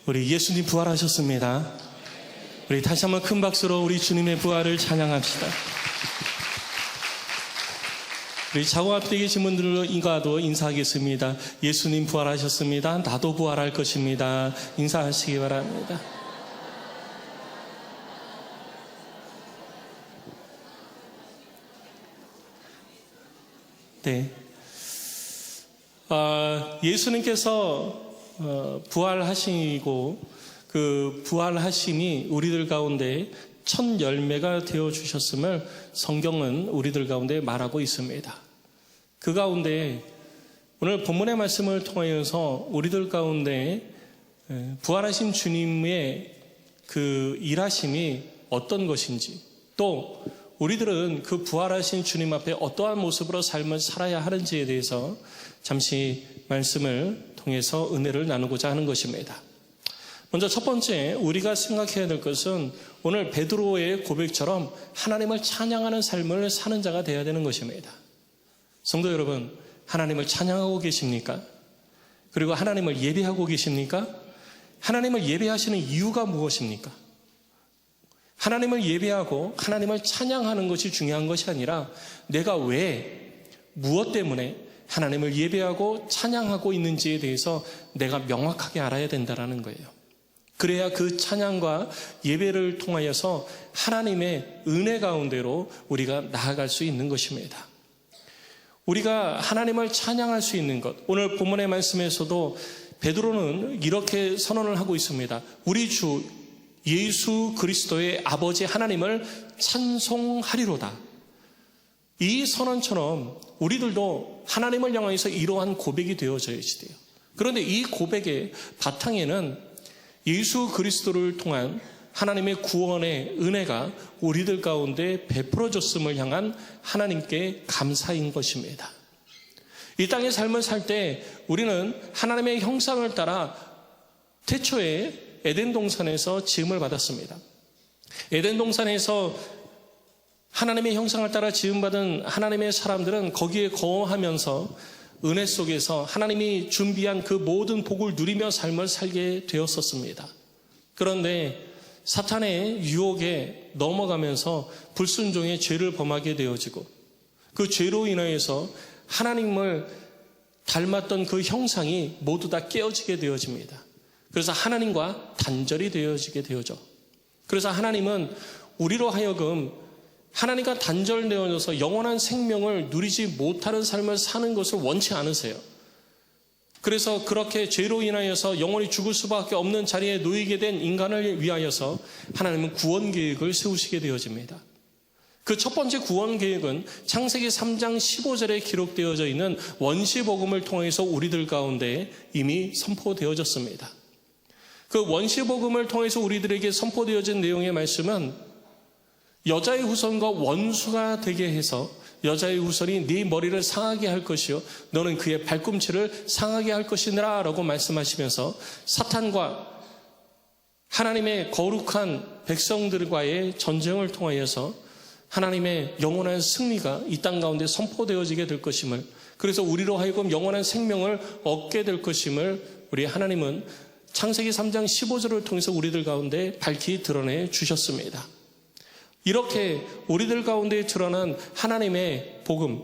우리 예수님 부활하셨습니다. 우리 다시 한번 큰 박수로 우리 주님의 부활을 찬양합시다. 우리 좌우 앞에 계신 분들과도 인사하겠습니다. 예수님 부활하셨습니다. 나도 부활할 것입니다. 인사하시기 바랍니다. 네. 예수님께서 부활하시고 그 부활하심이 우리들 가운데 첫 열매가 되어 주셨음을 성경은 우리들 가운데 말하고 있습니다. 그 가운데 오늘 본문의 말씀을 통하여서 우리들 가운데 부활하신 주님의 그 일하심이 어떤 것인지, 또 우리들은 그 부활하신 주님 앞에 어떠한 모습으로 삶을 살아야 하는지에 대해서 잠시 말씀을 통해서 은혜를 나누고자 하는 것입니다. 먼저 첫 번째 우리가 생각해야 될 것은 오늘 베드로의 고백처럼 하나님을 찬양하는 삶을 사는 자가 되어야 되는 것입니다. 성도 여러분, 하나님을 찬양하고 계십니까? 그리고 하나님을 예배하고 계십니까? 하나님을 예배하시는 이유가 무엇입니까? 하나님을 예배하고 하나님을 찬양하는 것이 중요한 것이 아니라 내가 왜, 무엇 때문에 하나님을 예배하고 찬양하고 있는지에 대해서 내가 명확하게 알아야 된다는 거예요. 그래야 그 찬양과 예배를 통하여서 하나님의 은혜 가운데로 우리가 나아갈 수 있는 것입니다. 우리가 하나님을 찬양할 수 있는 것, 오늘 본문의 말씀에서도 베드로는 이렇게 선언을 하고 있습니다. 우리 주 예수 그리스도의 아버지 하나님을 찬송하리로다. 이 선언처럼 우리들도 하나님을 향해서 이러한 고백이 되어져야지 돼요. 그런데 이 고백의 바탕에는 예수 그리스도를 통한 하나님의 구원의 은혜가 우리들 가운데 베풀어졌음을 향한 하나님께 감사인 것입니다. 이 땅의 삶을 살 때 우리는 하나님의 형상을 따라 태초에 에덴 동산에서 지음을 받았습니다. 에덴 동산에서 하나님의 형상을 따라 지음받은 하나님의 사람들은 거기에 거하면서 은혜 속에서 하나님이 준비한 그 모든 복을 누리며 삶을 살게 되었었습니다. 그런데 사탄의 유혹에 넘어가면서 불순종의 죄를 범하게 되어지고 그 죄로 인하여서 하나님을 닮았던 그 형상이 모두 다 깨어지게 되어집니다. 그래서 하나님과 단절이 되어지게 되어져. 그래서 하나님은 우리로 하여금 하나님과 단절되어져서 영원한 생명을 누리지 못하는 삶을 사는 것을 원치 않으세요. 그래서 그렇게 죄로 인하여서 영원히 죽을 수밖에 없는 자리에 놓이게 된 인간을 위하여서 하나님은 구원 계획을 세우시게 되어집니다. 그 첫 번째 구원 계획은 창세기 3장 15절에 기록되어져 있는 원시복음을 통해서 우리들 가운데 이미 선포되어졌습니다. 그 원시복음을 통해서 우리들에게 선포되어진 내용의 말씀은 여자의 후손과 원수가 되게 해서 여자의 후손이 네 머리를 상하게 할 것이요 너는 그의 발꿈치를 상하게 할 것이니라 라고 말씀하시면서 사탄과 하나님의 거룩한 백성들과의 전쟁을 통하여서 하나님의 영원한 승리가 이 땅 가운데 선포되어지게 될 것임을, 그래서 우리로 하여금 영원한 생명을 얻게 될 것임을 우리 하나님은 창세기 3장 15절을 통해서 우리들 가운데 밝히 드러내 주셨습니다. 이렇게 우리들 가운데 드러난 하나님의 복음,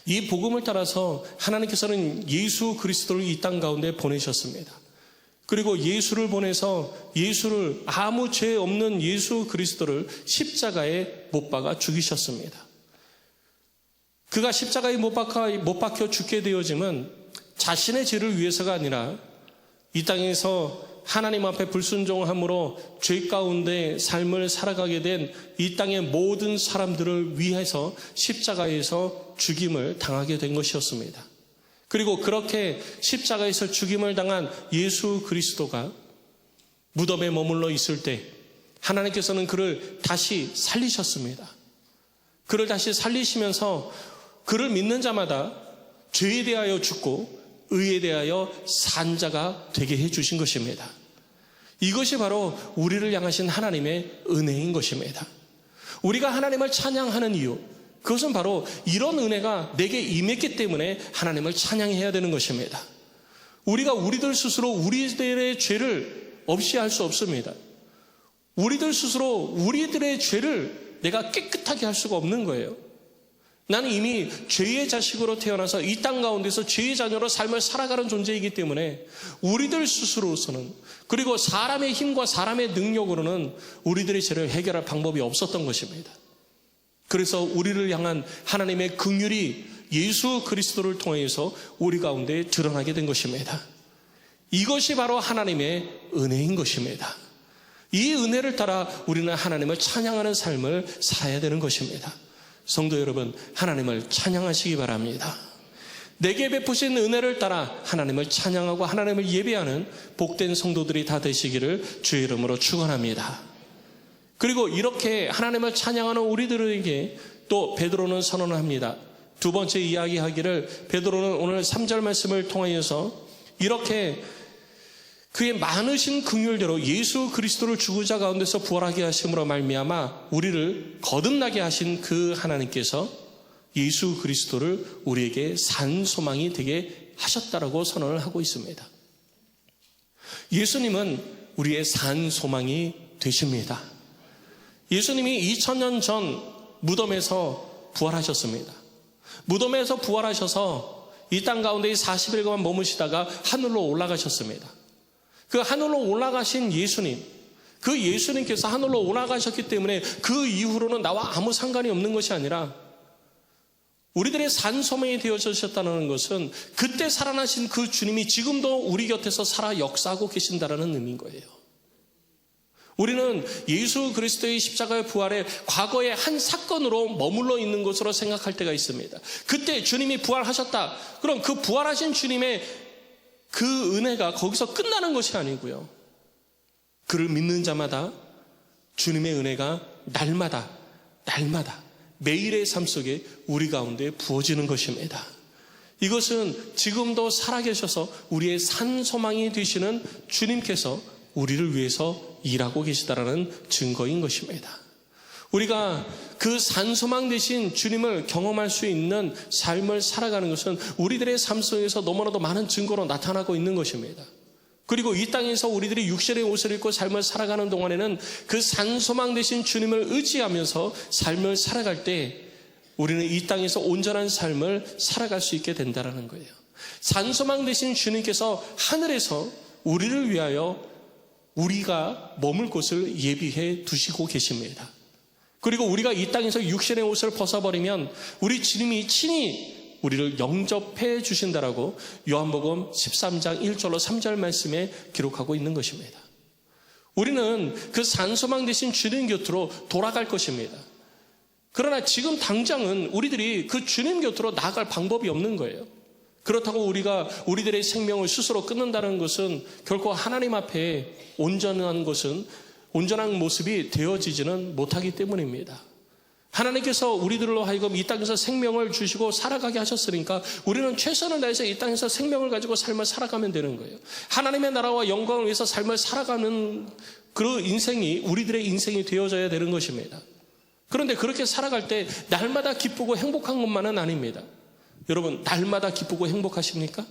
이 복음을 따라서 하나님께서는 예수 그리스도를 이 땅 가운데 보내셨습니다. 그리고 예수를 보내서 예수를, 아무 죄 없는 예수 그리스도를 십자가에 못 박아 죽이셨습니다. 그가 십자가에 못 박혀 죽게 되어짐은 자신의 죄를 위해서가 아니라 이 땅에서 하나님 앞에 불순종함으로 죄 가운데 삶을 살아가게 된 이 땅의 모든 사람들을 위해서 십자가에서 죽임을 당하게 된 것이었습니다. 그리고 그렇게 십자가에서 죽임을 당한 예수 그리스도가 무덤에 머물러 있을 때 하나님께서는 그를 다시 살리셨습니다. 그를 다시 살리시면서 그를 믿는 자마다 죄에 대하여 죽고 의에 대하여 산 자가 되게 해주신 것입니다. 이것이 바로 우리를 향하신 하나님의 은혜인 것입니다. 우리가 하나님을 찬양하는 이유, 그것은 바로 이런 은혜가 내게 임했기 때문에 하나님을 찬양해야 되는 것입니다. 우리가 우리들 스스로 우리들의 죄를 없이 할 수 없습니다. 우리들 스스로 우리들의 죄를 내가 깨끗하게 할 수가 없는 거예요. 나는 이미 죄의 자식으로 태어나서 이 땅 가운데서 죄의 자녀로 삶을 살아가는 존재이기 때문에 우리들 스스로서는, 그리고 사람의 힘과 사람의 능력으로는 우리들의 죄를 해결할 방법이 없었던 것입니다. 그래서 우리를 향한 하나님의 긍휼이 예수 그리스도를 통해서 우리 가운데 드러나게 된 것입니다. 이것이 바로 하나님의 은혜인 것입니다. 이 은혜를 따라 우리는 하나님을 찬양하는 삶을 살아야 되는 것입니다. 성도 여러분, 하나님을 찬양하시기 바랍니다. 내게 베푸신 은혜를 따라 하나님을 찬양하고 하나님을 예배하는 복된 성도들이 다 되시기를 주의 이름으로 축원합니다. 그리고 이렇게 하나님을 찬양하는 우리들에게 또 베드로는 선언을 합니다. 두 번째 이야기하기를, 베드로는 오늘 3절 말씀을 통하여서 이렇게 그의 많으신 긍휼대로 예수 그리스도를 죽은 자 가운데서 부활하게 하심으로 말미암아 우리를 거듭나게 하신 그 하나님께서 예수 그리스도를 우리에게 산 소망이 되게 하셨다라고 선언을 하고 있습니다. 예수님은 우리의 산 소망이 되십니다. 예수님이 2000년 전 무덤에서 부활하셨습니다. 무덤에서 부활하셔서 이 땅 가운데 40일간 머무시다가 하늘로 올라가셨습니다. 그 하늘로 올라가신 예수님, 그 예수님께서 하늘로 올라가셨기 때문에 그 이후로는 나와 아무 상관이 없는 것이 아니라 우리들의 산 소망이 되어주셨다는 것은 그때 살아나신 그 주님이 지금도 우리 곁에서 살아 역사하고 계신다는 의미인 거예요. 우리는 예수 그리스도의 십자가의 부활에 과거의 한 사건으로 머물러 있는 것으로 생각할 때가 있습니다. 그때 주님이 부활하셨다. 그럼 그 부활하신 주님의 그 은혜가 거기서 끝나는 것이 아니고요. 그를 믿는 자마다 주님의 은혜가 날마다 매일의 삶 속에 우리 가운데 부어지는 것입니다. 이것은 지금도 살아계셔서 우리의 산 소망이 되시는 주님께서 우리를 위해서 일하고 계시다라는 증거인 것입니다. 우리가 그 산소망 되신 주님을 경험할 수 있는 삶을 살아가는 것은 우리들의 삶 속에서 너무나도 많은 증거로 나타나고 있는 것입니다. 그리고 이 땅에서 우리들이 육신의 옷을 입고 삶을 살아가는 동안에는 그 산소망 되신 주님을 의지하면서 삶을 살아갈 때 우리는 이 땅에서 온전한 삶을 살아갈 수 있게 된다는 거예요. 산소망 되신 주님께서 하늘에서 우리를 위하여 우리가 머물 곳을 예비해 두시고 계십니다. 그리고 우리가 이 땅에서 육신의 옷을 벗어버리면 우리 주님이 친히 우리를 영접해 주신다라고 요한복음 13장 1절로 3절 말씀에 기록하고 있는 것입니다. 우리는 그 산소망 되신 주님 곁으로 돌아갈 것입니다. 그러나 지금 당장은 우리들이 그 주님 곁으로 나아갈 방법이 없는 거예요. 그렇다고 우리가 우리들의 생명을 스스로 끊는다는 것은 결코 하나님 앞에 온전한 모습이 되어지지는 못하기 때문입니다. 하나님께서 우리들로 하여금 이 땅에서 생명을 주시고 살아가게 하셨으니까 우리는 최선을 다해서 이 땅에서 생명을 가지고 삶을 살아가면 되는 거예요. 하나님의 나라와 영광을 위해서 삶을 살아가는 그 인생이 우리들의 인생이 되어져야 되는 것입니다. 그런데 그렇게 살아갈 때 날마다 기쁘고 행복한 것만은 아닙니다. 여러분, 날마다 기쁘고 행복하십니까?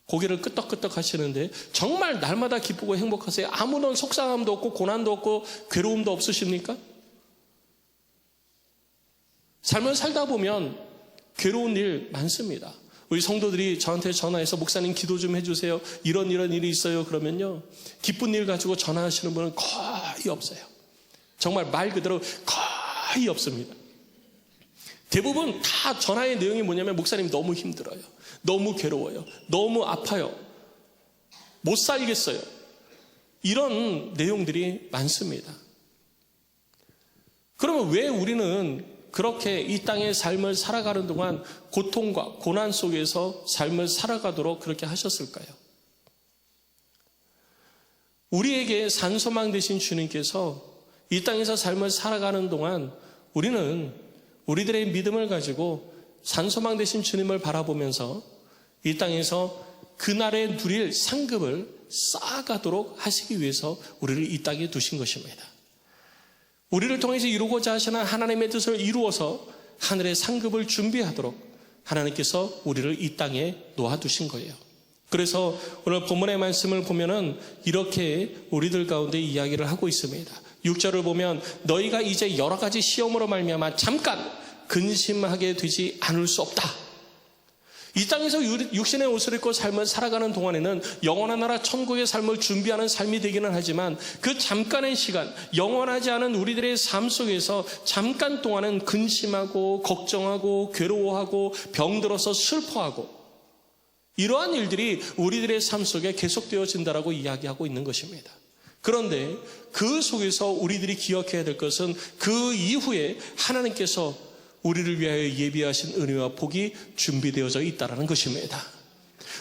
고개를 끄덕끄덕 하시는데 정말 날마다 기쁘고 행복하세요? 아무런 속상함도 없고 고난도 없고 괴로움도 없으십니까? 삶을 살다 보면 괴로운 일 많습니다. 우리 성도들이 저한테 전화해서 목사님 기도 좀 해주세요. 이런 일이 있어요. 그러면요, 기쁜 일 가지고 전화하시는 분은 거의 없어요. 정말 말 그대로 거의 없습니다. 대부분 다 전화의 내용이 뭐냐면 목사님 너무 힘들어요. 너무 괴로워요. 너무 아파요. 못 살겠어요. 이런 내용들이 많습니다. 그러면 왜 우리는 그렇게 이 땅의 삶을 살아가는 동안 고통과 고난 속에서 삶을 살아가도록 그렇게 하셨을까요? 우리에게 산소망 되신 주님께서 이 땅에서 삶을 살아가는 동안 우리는 우리들의 믿음을 가지고 산소망 되신 주님을 바라보면서 이 땅에서 그날에 누릴 상급을 쌓아가도록 하시기 위해서 우리를 이 땅에 두신 것입니다. 우리를 통해서 이루고자 하시는 하나님의 뜻을 이루어서 하늘의 상급을 준비하도록 하나님께서 우리를 이 땅에 놓아두신 거예요. 그래서 오늘 본문의 말씀을 보면은 이렇게 우리들 가운데 이야기를 하고 있습니다. 6절을 보면 너희가 이제 여러 가지 시험으로 말미암아 잠깐 근심하게 되지 않을 수 없다. 이 땅에서 육신의 옷을 입고 삶을 살아가는 동안에는 영원한 나라 천국의 삶을 준비하는 삶이 되기는 하지만 그 잠깐의 시간, 영원하지 않은 우리들의 삶 속에서 잠깐 동안은 근심하고 걱정하고 괴로워하고 병들어서 슬퍼하고 이러한 일들이 우리들의 삶 속에 계속되어진다라고 이야기하고 있는 것입니다. 그런데 그 속에서 우리들이 기억해야 될 것은 그 이후에 하나님께서 우리를 위하여 예비하신 은혜와 복이 준비되어져 있다는 것입니다.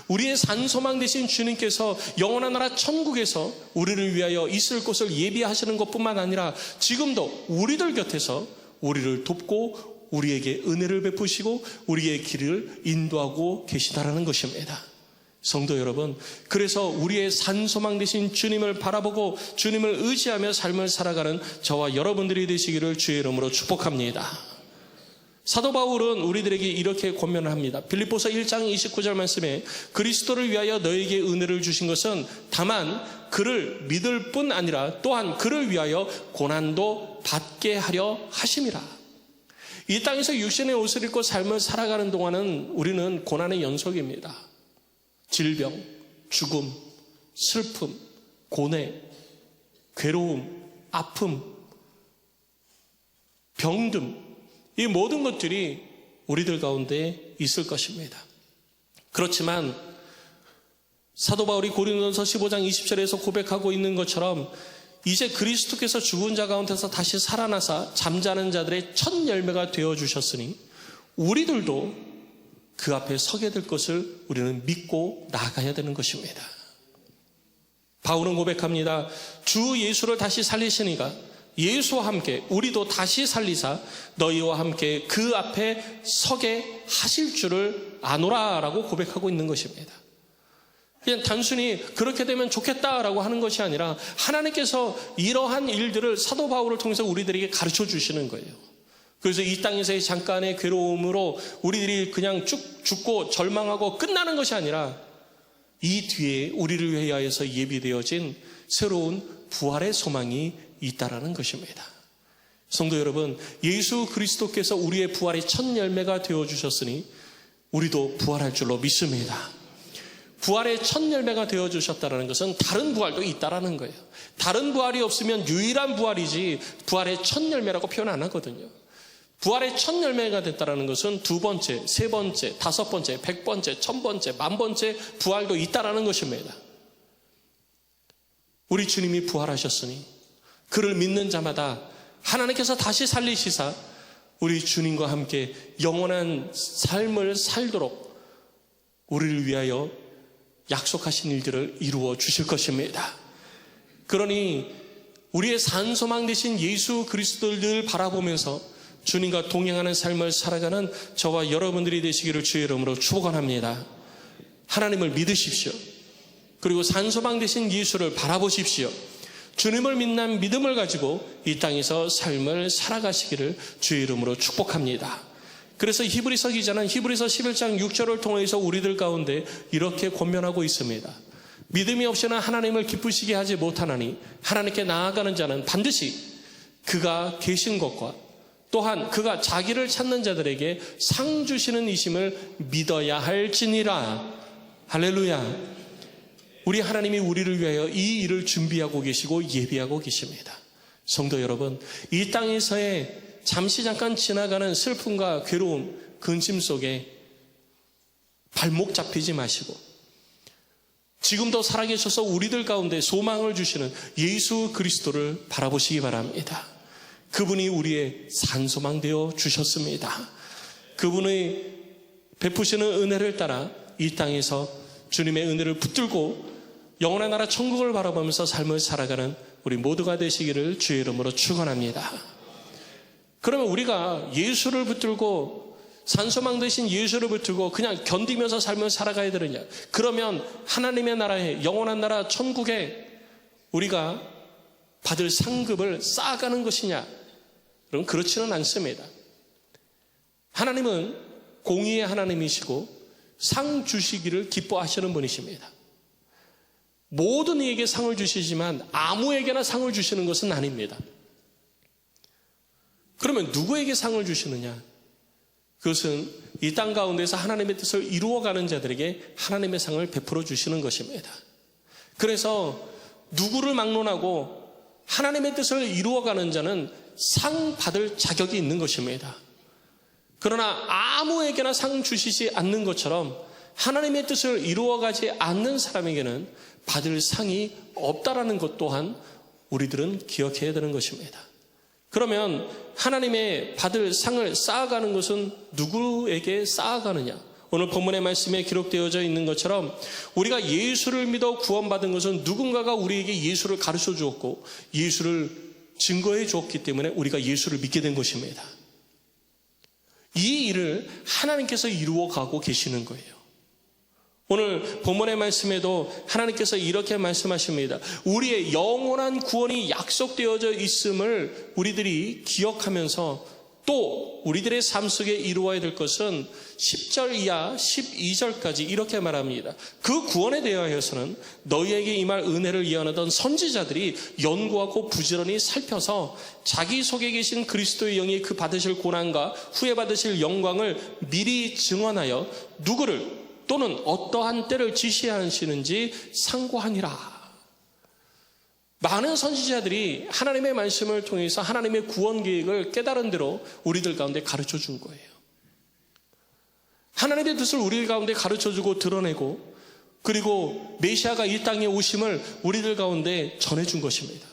우리의 산소망 되신 주님께서 영원한 나라 천국에서 우리를 위하여 있을 곳을 예비하시는 것뿐만 아니라 지금도 우리들 곁에서 우리를 돕고 우리에게 은혜를 베푸시고 우리의 길을 인도하고 계시다라는 것입니다. 성도 여러분, 그래서 우리의 산소망 되신 주님을 바라보고 주님을 의지하며 삶을 살아가는 저와 여러분들이 되시기를 주의 이름으로 축복합니다. 사도 바울은 우리들에게 이렇게 권면을 합니다. 빌립보서 1장 29절 말씀에 그리스도를 위하여 너에게 은혜를 주신 것은 다만 그를 믿을 뿐 아니라 또한 그를 위하여 고난도 받게 하려 하심이라. 이 땅에서 육신의 옷을 입고 삶을 살아가는 동안은 우리는 고난의 연속입니다. 질병, 죽음, 슬픔, 고뇌, 괴로움, 아픔, 병듦, 이 모든 것들이 우리들 가운데 있을 것입니다. 그렇지만 사도 바울이 고린도전서 15장 20절에서 고백하고 있는 것처럼 이제 그리스도께서 죽은 자 가운데서 다시 살아나사 잠자는 자들의 첫 열매가 되어주셨으니 우리들도 그 앞에 서게 될 것을 우리는 믿고 나아가야 되는 것입니다. 바울은 고백합니다. 주 예수를 다시 살리시니가 예수와 함께 우리도 다시 살리사 너희와 함께 그 앞에 서게 하실 줄을 아노라라고 고백하고 있는 것입니다. 그냥 단순히 그렇게 되면 좋겠다라고 하는 것이 아니라 하나님께서 이러한 일들을 사도 바울을 통해서 우리들에게 가르쳐 주시는 거예요. 그래서 이 땅에서의 잠깐의 괴로움으로 우리들이 그냥 쭉 죽고 절망하고 끝나는 것이 아니라 이 뒤에 우리를 위하여서 예비되어진 새로운 부활의 소망이 있다라는 것입니다. 성도 여러분, 예수 그리스도께서 우리의 부활의 첫 열매가 되어주셨으니 우리도 부활할 줄로 믿습니다. 부활의 첫 열매가 되어주셨다는 것은 다른 부활도 있다라는 거예요. 다른 부활이 없으면 유일한 부활이지 부활의 첫 열매라고 표현 안 하거든요. 부활의 첫 열매가 됐다는 것은 두 번째, 세 번째, 다섯 번째, 100번째, 1000번째, 10,000번째 부활도 있다라는 것입니다. 우리 주님이 부활하셨으니 그를 믿는 자마다 하나님께서 다시 살리시사 우리 주님과 함께 영원한 삶을 살도록 우리를 위하여 약속하신 일들을 이루어 주실 것입니다. 그러니 우리의 산소망 되신 예수 그리스도를 바라보면서 주님과 동행하는 삶을 살아가는 저와 여러분들이 되시기를 주의 이름으로 축원합니다. 하나님을 믿으십시오. 그리고 산소망 되신 예수를 바라보십시오. 주님을 믿는 믿음을 가지고 이 땅에서 삶을 살아가시기를 주의 이름으로 축복합니다. 그래서 히브리서 기자는 히브리서 11장 6절을 통해서 우리들 가운데 이렇게 권면하고 있습니다. 믿음이 없이는 하나님을 기쁘시게 하지 못하나니 하나님께 나아가는 자는 반드시 그가 계신 것과 또한 그가 자기를 찾는 자들에게 상 주시는 이심을 믿어야 할지니라. 할렐루야. 우리 하나님이 우리를 위하여 이 일을 준비하고 계시고 예비하고 계십니다. 성도 여러분, 이 땅에서의 잠시 잠깐 지나가는 슬픔과 괴로움, 근심 속에 발목 잡히지 마시고 지금도 살아계셔서 우리들 가운데 소망을 주시는 예수 그리스도를 바라보시기 바랍니다. 그분이 우리의 산소망 되어 주셨습니다. 그분의 베푸시는 은혜를 따라 이 땅에서 주님의 은혜를 붙들고 영원한 나라 천국을 바라보면서 삶을 살아가는 우리 모두가 되시기를 주의 이름으로 축원합니다. 그러면 우리가 예수를 붙들고 산소망 되신 예수를 붙들고 그냥 견디면서 삶을 살아가야 되느냐? 그러면 하나님의 나라에 영원한 나라 천국에 우리가 받을 상급을 쌓아가는 것이냐? 그럼 그렇지는 않습니다. 하나님은 공의의 하나님이시고 상 주시기를 기뻐하시는 분이십니다. 모든 이에게 상을 주시지만 아무에게나 상을 주시는 것은 아닙니다. 그러면 누구에게 상을 주시느냐? 그것은 이 땅 가운데서 하나님의 뜻을 이루어가는 자들에게 하나님의 상을 베풀어 주시는 것입니다. 그래서 누구를 막론하고 하나님의 뜻을 이루어가는 자는 상 받을 자격이 있는 것입니다. 그러나 아무에게나 상 주시지 않는 것처럼 하나님의 뜻을 이루어가지 않는 사람에게는 받을 상이 없다라는 것 또한 우리들은 기억해야 되는 것입니다. 그러면 하나님의 받을 상을 쌓아가는 것은 누구에게 쌓아가느냐? 오늘 본문의 말씀에 기록되어져 있는 것처럼 우리가 예수를 믿어 구원받은 것은 누군가가 우리에게 예수를 가르쳐 주었고 예수를 증거해 주었기 때문에 우리가 예수를 믿게 된 것입니다. 이 일을 하나님께서 이루어가고 계시는 거예요. 오늘 본문의 말씀에도 하나님께서 이렇게 말씀하십니다. 우리의 영원한 구원이 약속되어져 있음을 우리들이 기억하면서 또 우리들의 삶 속에 이루어야 될 것은 10절 이하 12절까지 이렇게 말합니다. 그 구원에 대하여서는 너희에게 임할 은혜를 예언하던 선지자들이 연구하고 부지런히 살펴서 자기 속에 계신 그리스도의 영이 그 받으실 고난과 후에 받으실 영광을 미리 증언하여 누구를 또는 어떠한 때를 지시하시는지 상고하니라. 많은 선지자들이 하나님의 말씀을 통해서 하나님의 구원 계획을 깨달은 대로 우리들 가운데 가르쳐 준 거예요. 하나님의 뜻을 우리 가운데 가르쳐 주고 드러내고 그리고 메시아가 이 땅에 오심을 우리들 가운데 전해 준 것입니다.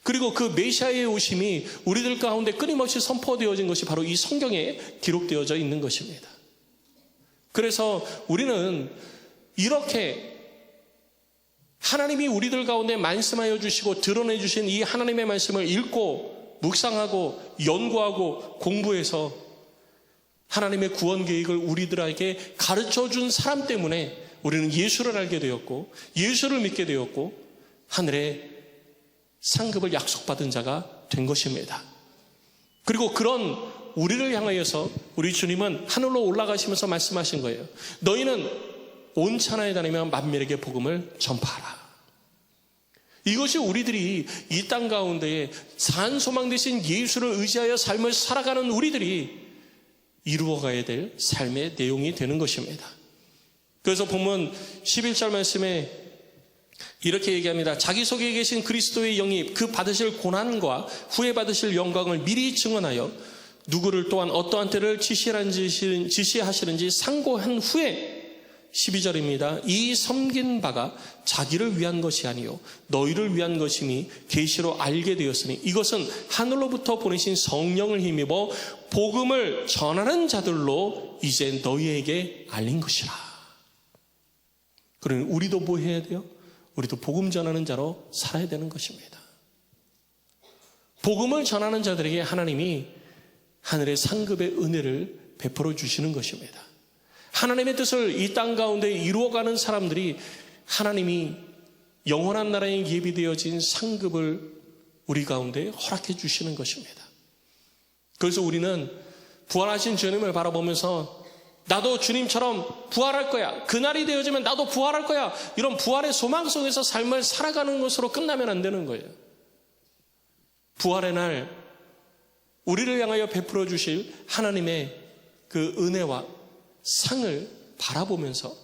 그리고 그 메시아의 오심이 우리들 가운데 끊임없이 선포되어진 것이 바로 이 성경에 기록되어져 있는 것입니다. 그래서 우리는 이렇게 하나님이 우리들 가운데 말씀하여 주시고 드러내 주신 이 하나님의 말씀을 읽고 묵상하고 연구하고 공부해서 하나님의 구원 계획을 우리들에게 가르쳐 준 사람 때문에 우리는 예수를 알게 되었고 예수를 믿게 되었고 하늘의 상급을 약속받은 자가 된 것입니다. 그리고 그런 우리를 향하여서 우리 주님은 하늘로 올라가시면서 말씀하신 거예요. 너희는 온 천하에 다니며 만민에게 복음을 전파하라. 이것이 우리들이 이 땅 가운데 산 소망 되신 예수를 의지하여 삶을 살아가는 우리들이 이루어가야 될 삶의 내용이 되는 것입니다. 그래서 본문 11절 말씀에 이렇게 얘기합니다. 자기 속에 계신 그리스도의 영이 그 받으실 고난과 후에 받으실 영광을 미리 증언하여 누구를 또한 어떠한 때를 지시하시는지 상고한 후에 12절입니다. 이 섬긴 바가 자기를 위한 것이 아니요 너희를 위한 것임이 계시로 알게 되었으니 이것은 하늘로부터 보내신 성령을 힘입어 복음을 전하는 자들로 이제 너희에게 알린 것이라. 그러니 우리도 뭐 해야 돼요? 우리도 복음 전하는 자로 살아야 되는 것입니다. 복음을 전하는 자들에게 하나님이 하늘의 상급의 은혜를 베풀어 주시는 것입니다. 하나님의 뜻을 이 땅 가운데 이루어가는 사람들이 하나님이 영원한 나라에 예비되어진 상급을 우리 가운데 허락해 주시는 것입니다. 그래서 우리는 부활하신 주님을 바라보면서 나도 주님처럼 부활할 거야. 그날이 되어지면 나도 부활할 거야. 이런 부활의 소망 속에서 삶을 살아가는 것으로 끝나면 안 되는 거예요. 부활의 날 우리를 향하여 베풀어 주실 하나님의 그 은혜와 상을 바라보면서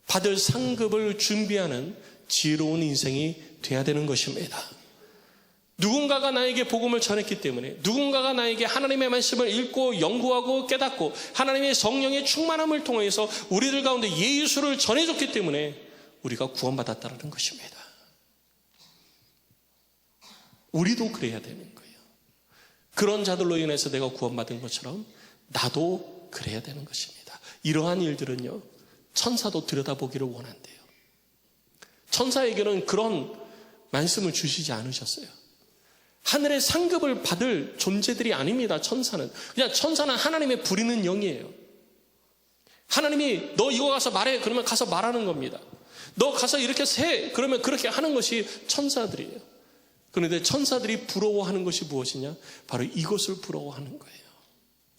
받을 상급을 준비하는 지혜로운 인생이 돼야 되는 것입니다. 누군가가 나에게 복음을 전했기 때문에 누군가가 나에게 하나님의 말씀을 읽고 연구하고 깨닫고 하나님의 성령의 충만함을 통해서 우리들 가운데 예수를 전해줬기 때문에 우리가 구원받았다는 것입니다. 우리도 그래야 되는 거예요. 그런 자들로 인해서 내가 구원받은 것처럼 나도 그래야 되는 것입니다. 이러한 일들은요, 천사도 들여다보기를 원한대요. 천사에게는 그런 말씀을 주시지 않으셨어요. 하늘의 상급을 받을 존재들이 아닙니다. 천사는 그냥 천사는 하나님의 부리는 영이에요. 하나님이 너 이거 가서 말해 그러면 가서 말하는 겁니다. 너 가서 이렇게 세 그러면 그렇게 하는 것이 천사들이에요. 그런데 천사들이 부러워하는 것이 무엇이냐? 바로 이것을 부러워하는 거예요.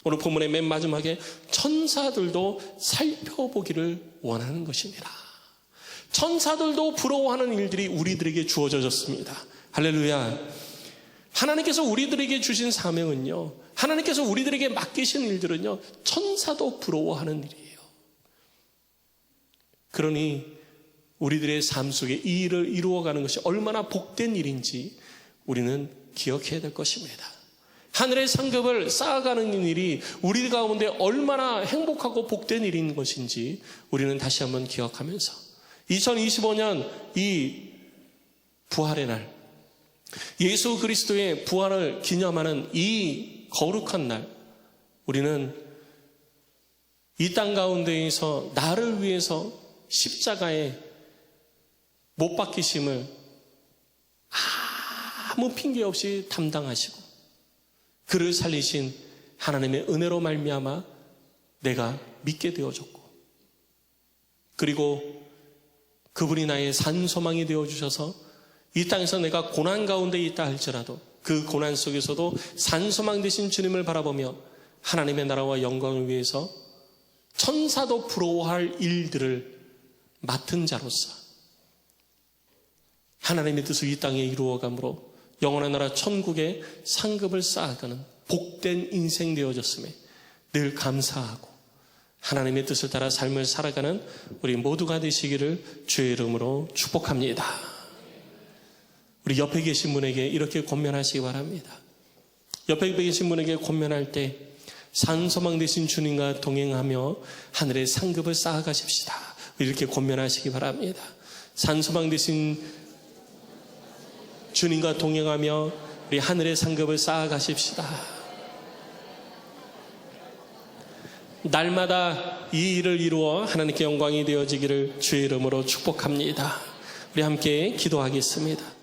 오늘 본문의 맨 마지막에 천사들도 살펴보기를 원하는 것입니다. 천사들도 부러워하는 일들이 우리들에게 주어졌습니다. 할렐루야. 하나님께서 우리들에게 주신 사명은요, 하나님께서 우리들에게 맡기신 일들은요, 천사도 부러워하는 일이에요. 그러니 우리들의 삶 속에 이 일을 이루어가는 것이 얼마나 복된 일인지 우리는 기억해야 될 것입니다. 하늘의 상급을 쌓아가는 일이 우리 가운데 얼마나 행복하고 복된 일인 것인지 우리는 다시 한번 기억하면서 2025년 이 부활의 날, 예수 그리스도의 부활을 기념하는 이 거룩한 날, 우리는 이 땅 가운데에서 나를 위해서 십자가에 못 박히심을 아무 핑계 없이 담당하시고 그를 살리신 하나님의 은혜로 말미암아 내가 믿게 되어졌고, 그리고 그분이 나의 산소망이 되어주셔서 이 땅에서 내가 고난 가운데 있다 할지라도 그 고난 속에서도 산소망 되신 주님을 바라보며 하나님의 나라와 영광을 위해서 천사도 부러워할 일들을 맡은 자로서 하나님의 뜻을 이 땅에 이루어감으로 영원한 나라 천국의 상급을 쌓아가는 복된 인생 되어졌음에 늘 감사하고 하나님의 뜻을 따라 삶을 살아가는 우리 모두가 되시기를 주의 이름으로 축복합니다. 우리 옆에 계신 분에게 이렇게 권면하시기 바랍니다. 옆에 계신 분에게 권면할 때 산소망 되신 주님과 동행하며 하늘의 상급을 쌓아가십시다. 이렇게 권면하시기 바랍니다. 산소망 되신 주님과 동행하며 우리 하늘의 상급을 쌓아가십시다. 날마다 이 일을 이루어 하나님께 영광이 되어지기를 주의 이름으로 축복합니다. 우리 함께 기도하겠습니다.